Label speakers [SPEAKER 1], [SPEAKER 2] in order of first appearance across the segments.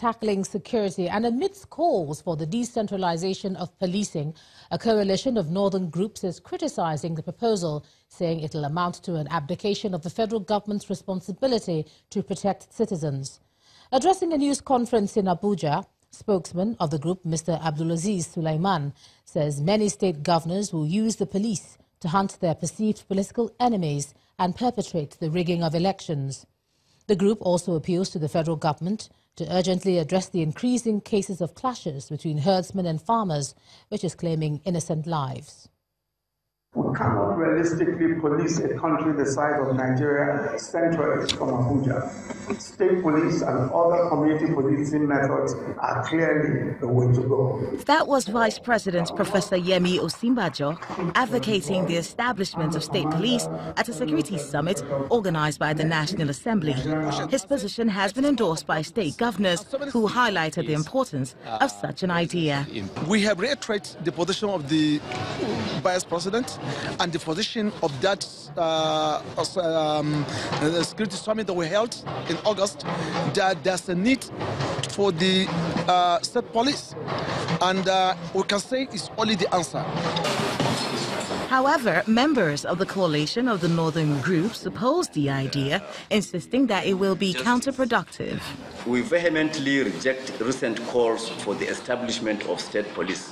[SPEAKER 1] tackling security and amidst calls for the decentralization of policing, a coalition of northern groups is criticizing the proposal, saying it will amount to an abdication of the federal government's responsibility to protect citizens. Addressing a news conference in Abuja, spokesman of the group, Mr. Abdulaziz Sulaiman, says many state governors will use the police to hunt their perceived political enemies and perpetrate the rigging of elections. The group also appeals to the federal government to urgently address the increasing cases of clashes between herdsmen and farmers, which is claiming innocent lives.
[SPEAKER 2] We cannot realistically police a country the size of Nigeria centrally from Abuja. State police and other community policing methods are clearly the way to go.
[SPEAKER 3] That was Vice President Professor Yemi Osinbajo advocating the establishment of state police at a security summit organized by the National Assembly. His position has been endorsed by state governors who highlighted the importance of such an idea.
[SPEAKER 4] We have reiterated the position of the Vice President and the position of that the security summit that we held in August, that there's a need for the state police, and we can say it's only the answer.
[SPEAKER 3] However, members of the coalition of the northern groups opposed the idea, insisting that it will be counterproductive.
[SPEAKER 5] We vehemently reject recent calls for the establishment of state police,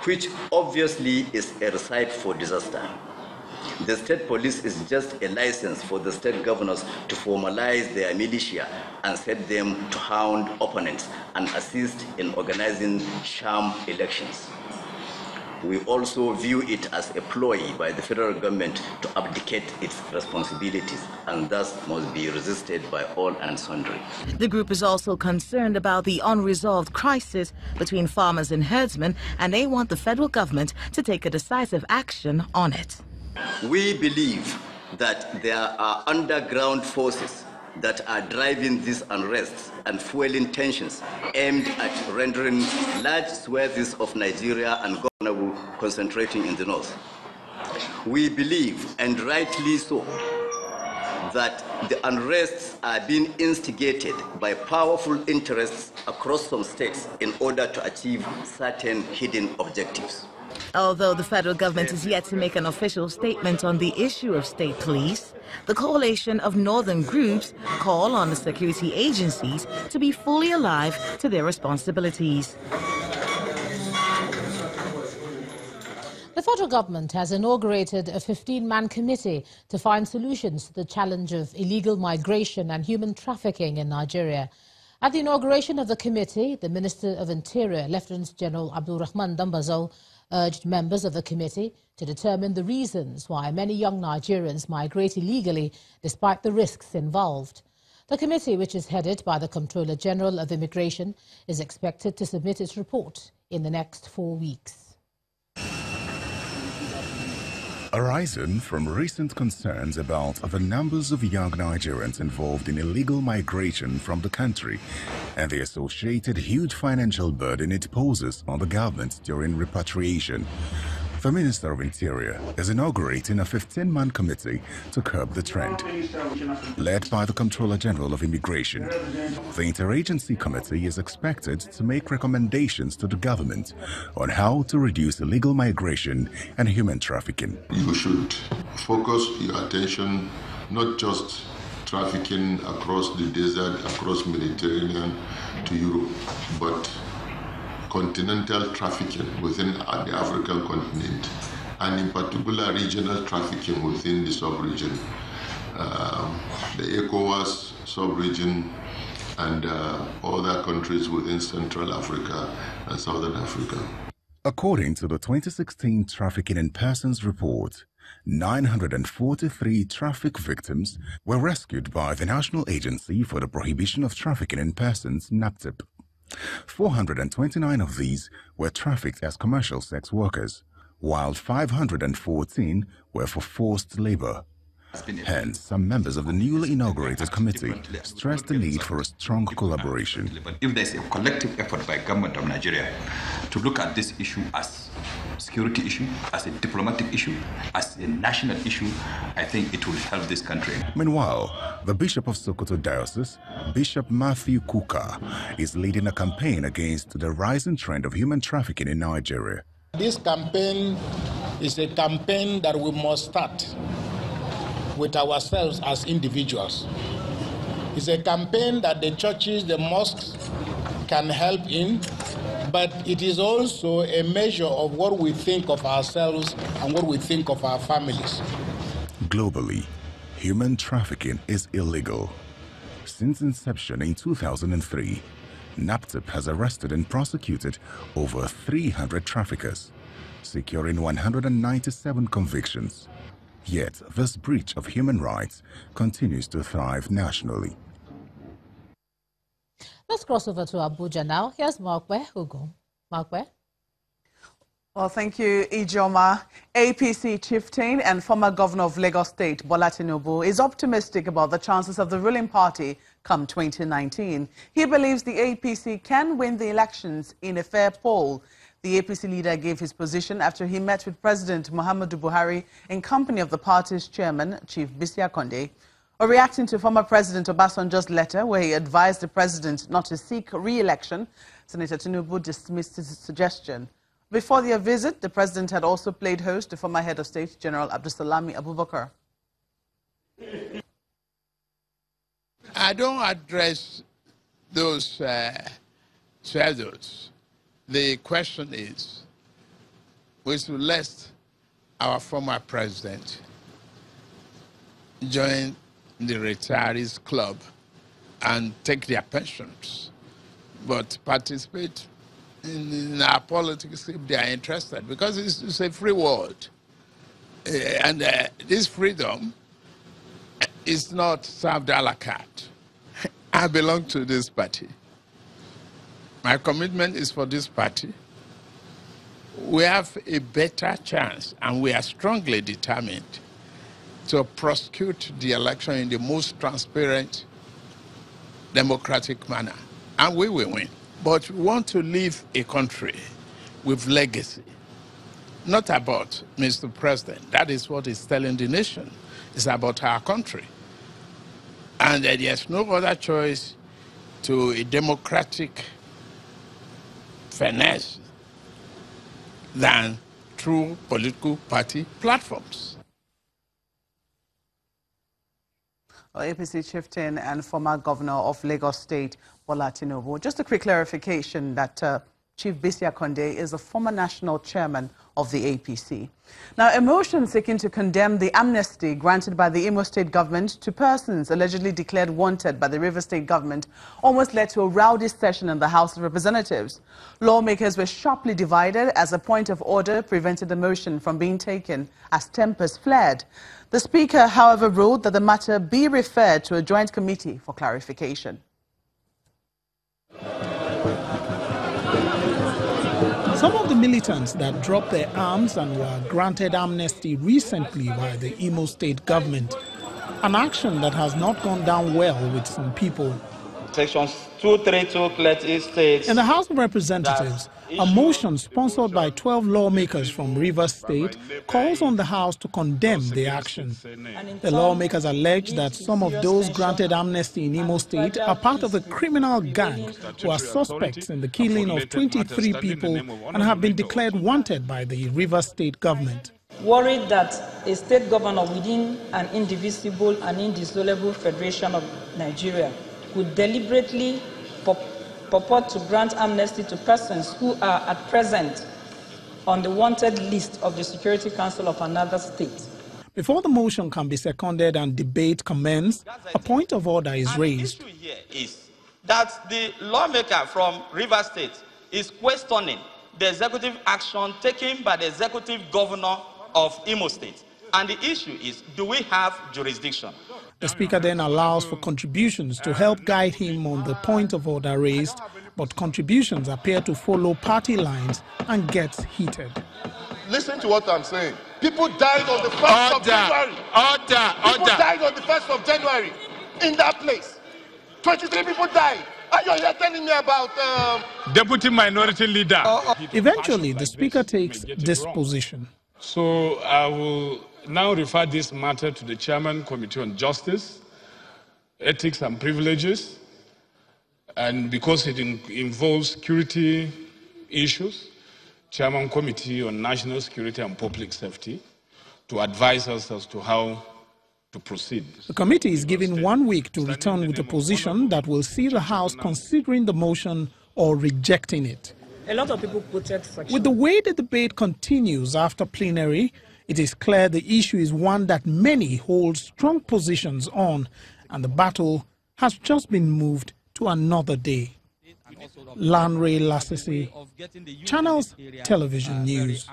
[SPEAKER 5] which obviously is a recipe for disaster. The state police is just a license for the state governors to formalize their militia and set them to hound opponents and assist in organizing sham elections. We also view it as a ploy by the federal government to abdicate its responsibilities, and thus must be resisted by all and sundry.
[SPEAKER 3] The group is also concerned about the unresolved crisis between farmers and herdsmen, and they want the federal government to take a decisive action on it.
[SPEAKER 5] We believe that there are underground forces that are driving these unrests and fueling tensions aimed at rendering large swathes of Nigeria ungovernable, concentrating in the north. We believe, and rightly so, that the unrests are being instigated by powerful interests across some states in order to achieve certain hidden objectives.
[SPEAKER 3] Although the federal government is yet to make an official statement on the issue of state police, the coalition of northern groups call on the security agencies to be fully alive to their responsibilities.
[SPEAKER 1] The federal government has inaugurated a 15-man committee to find solutions to the challenge of illegal migration and human trafficking in Nigeria. At the inauguration of the committee, the Minister of Interior, Lieutenant General Abdulrahman Dambazo, urged members of the committee to determine the reasons why many young Nigerians migrate illegally despite the risks involved. The committee, which is headed by the Comptroller General of Immigration, is expected to submit its report in the next 4 weeks.
[SPEAKER 6] Arising from recent concerns about the numbers of young Nigerians involved in illegal migration from the country and the associated huge financial burden it poses on the government during repatriation, the Minister of Interior is inaugurating a 15-man committee to curb the trend. Led by the Comptroller General of Immigration, the Interagency Committee is expected to make recommendations to the government on how to reduce illegal migration and human trafficking.
[SPEAKER 7] You should focus your attention not just trafficking across the desert, across Mediterranean to Europe, but continental trafficking within the African continent, and in particular regional trafficking within the sub-region, the ECOWAS sub-region and other countries within Central Africa and Southern Africa.
[SPEAKER 6] According to the 2016 Trafficking in Persons report, 943 traffic victims were rescued by the National Agency for the Prohibition of Trafficking in Persons, NAPTIP. 429 of these were trafficked as commercial sex workers, while 514 were for forced labor. Hence, some members of the newly inaugurated committee stressed the need for a strong collaboration.
[SPEAKER 8] If there's a collective effort by government of Nigeria to look at this issue as security issue, as a diplomatic issue, as a national issue, I think it will help this country.
[SPEAKER 6] Meanwhile, the Bishop of Sokoto Diocese, Bishop Matthew Kuka, is leading a campaign against the rising trend of human trafficking in Nigeria.
[SPEAKER 9] This campaign is a campaign that we must start with ourselves as individuals. It's a campaign that the churches, the mosques can help in, but it is also a measure of what we think of ourselves and what we think of our families.
[SPEAKER 6] Globally, human trafficking is illegal. Since inception in 2003, NAPTIP has arrested and prosecuted over 300 traffickers, securing 197 convictions. Yet, this breach of human rights continues to thrive nationally.
[SPEAKER 1] Let's cross over to Abuja now. Here's Markwe Hugo. Markwe?
[SPEAKER 10] Well, thank you, Ijoma. APC chieftain and former governor of Lagos State, Bola Tinubu, is optimistic about the chances of the ruling party come 2019. He believes the APC can win the elections in a fair poll. The APC leader gave his position after he met with President Muhammadu Buhari in company of the party's chairman, Chief Bisi Akande. Reacting to former President Obasanjo's letter where he advised the president not to seek re-election, Senator Tinubu dismissed his suggestion. Before their visit, the president had also played host to former head of state, General Abdulsalami Abubakar.
[SPEAKER 9] I don't address those shadows. The question is, we should let our former president join the retirees club and take their pensions, but participate in our politics if they are interested, because it's a free world. And this freedom is not served a la carte. I belong to this party. My commitment is for this party. We have a better chance, and we are strongly determined to prosecute the election in the most transparent, democratic manner. And we will win. But we want to leave a country with legacy, not about Mr. President. That is what he's telling the nation. It's about our country. And there's no other choice to a democratic finesse than through political party platforms.
[SPEAKER 10] APC chieftain and former governor of Lagos State, Bola Tinubu. Just a quick clarification that Chief Bisi Akande is a former national chairman of the APC. Now, a motion seeking to condemn the amnesty granted by the Imo State government to persons allegedly declared wanted by the River State government almost led to a rowdy session in the House of Representatives. Lawmakers were sharply divided as a point of order prevented the motion from being taken as tempers flared. The Speaker, however, ruled that the matter be referred to a joint committee for clarification.
[SPEAKER 11] Some of the militants that dropped their arms and were granted amnesty recently by the Imo State government, an action that has not gone down well with some people.
[SPEAKER 12] Sections 232 clearly states
[SPEAKER 11] in the House of Representatives, a motion sponsored by 12 lawmakers from Rivers State calls on the House to condemn the action. The lawmakers allege that some of those granted amnesty in Imo State are part of a criminal gang who are suspects in the killing of 23 people and have been declared wanted by the Rivers State government.
[SPEAKER 13] Worried that a state governor within an indivisible and indissoluble federation of Nigeria could deliberately purport to grant amnesty to persons who are at present on the wanted list of the Security Council of another state.
[SPEAKER 11] Before the motion can be seconded and debate commence, a point of order is raised.
[SPEAKER 12] The issue here is that the lawmaker from Rivers State is questioning the executive action taken by the executive governor of Imo State. And the issue is, do we have jurisdiction?
[SPEAKER 11] The Speaker then allows for contributions to help guide him on the point of order raised, but contributions appear to follow party lines and gets heated.
[SPEAKER 7] Listen to what I'm saying. People died on the 1st of January. People died on the 1st of January in that place. 23 people died.
[SPEAKER 14] You're telling me about
[SPEAKER 15] Deputy Minority Leader.
[SPEAKER 11] Eventually, the Speaker takes this position.
[SPEAKER 15] So I will now refer this matter to the Chairman, Committee on Justice, Ethics and Privileges, and because it involves security issues, Chairman, Committee on National Security and Public Safety, to advise us as to how to proceed.
[SPEAKER 11] The committee is given 1 week to return with a position that will see the House considering the motion or rejecting it.
[SPEAKER 13] A lot of people quoted section.
[SPEAKER 11] With the way the debate continues after plenary, it is clear the issue is one that many hold strong positions on, and the battle has just been moved to another day. Lanre Lasisi, Channels Television News.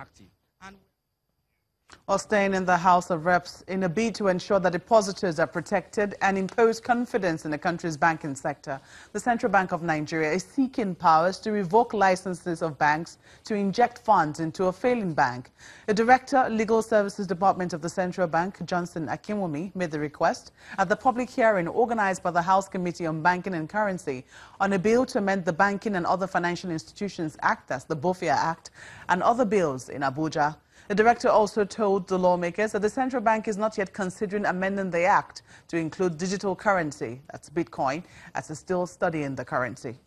[SPEAKER 10] While staying in the House of Reps, in a bid to ensure that depositors are protected and impose confidence in the country's banking sector, the Central Bank of Nigeria is seeking powers to revoke licenses of banks to inject funds into a failing bank. The Director, Legal Services Department of the Central Bank, Johnson Akinwumi, made the request at the public hearing organized by the House Committee on Banking and Currency on a bill to amend the Banking and Other Financial Institutions Act, that's the BOFIA Act, and other bills in Abuja. The director also told the lawmakers that the central bank is not yet considering amending the act to include digital currency, that's Bitcoin, as it's still studying the currency.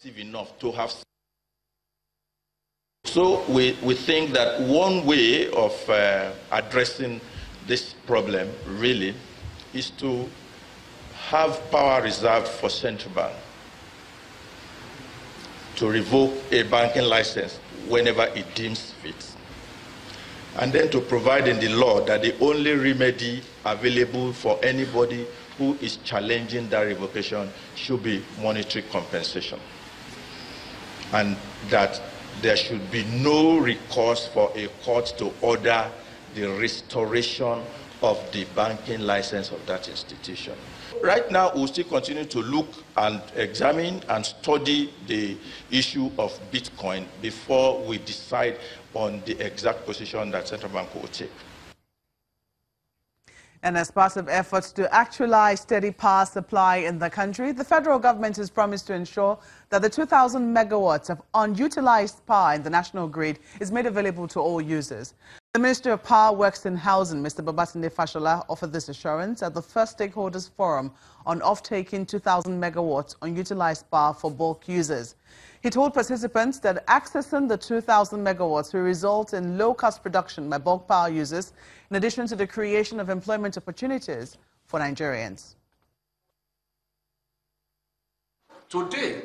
[SPEAKER 12] Enough to have. So we think that one way of addressing this problem really is to have power reserved for central bank to revoke a banking license whenever it deems fit. And then to provide in the law that the only remedy available for anybody who is challenging that revocation should be monetary compensation. And that there should be no recourse for a court to order the restoration of the banking license of that institution. Right now, we'll still continue to look and examine and study the issue of Bitcoin before we decide on the exact position that central bank will take.
[SPEAKER 10] And as part of efforts to actualize steady power supply in the country, the federal government has promised to ensure that the 2,000 megawatts of unutilized power in the national grid is made available to all users. The Minister of Power, Works and Housing, Mr. Babatunde Fashola, offered this assurance at the first stakeholders forum on off-taking 2,000 megawatts unutilized power for bulk users. He told participants that accessing the 2,000 megawatts will result in low-cost production by bulk power users, in addition to the creation of employment opportunities for Nigerians.
[SPEAKER 16] Today,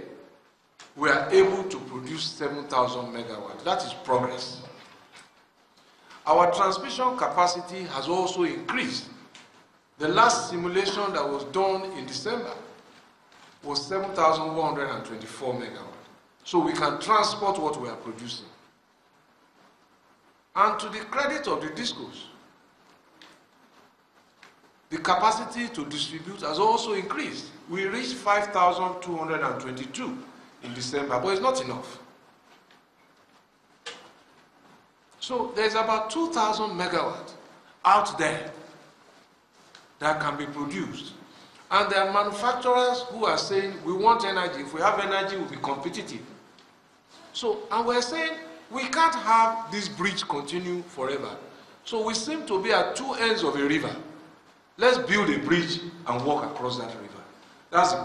[SPEAKER 16] we are able to produce 7,000 megawatts. That is progress. Our transmission capacity has also increased. The last simulation that was done in December was 7,124 megawatts. So we can transport what we are producing. And to the credit of the discos, the capacity to distribute has also increased. We reached 5,222 in December, but it's not enough. So there's about 2,000 megawatts out there that can be produced. And there are manufacturers who are saying, we want energy. If we have energy, we'll be competitive. So, and we're saying, we can't have this bridge continue forever. So we seem to be at two ends of a river. Let's build a bridge and walk across that river. That's the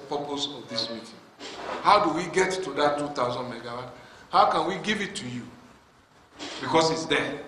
[SPEAKER 16] purpose of this meeting. How do we get to that 2,000 megawatts? How can we give it to you? Because it's there.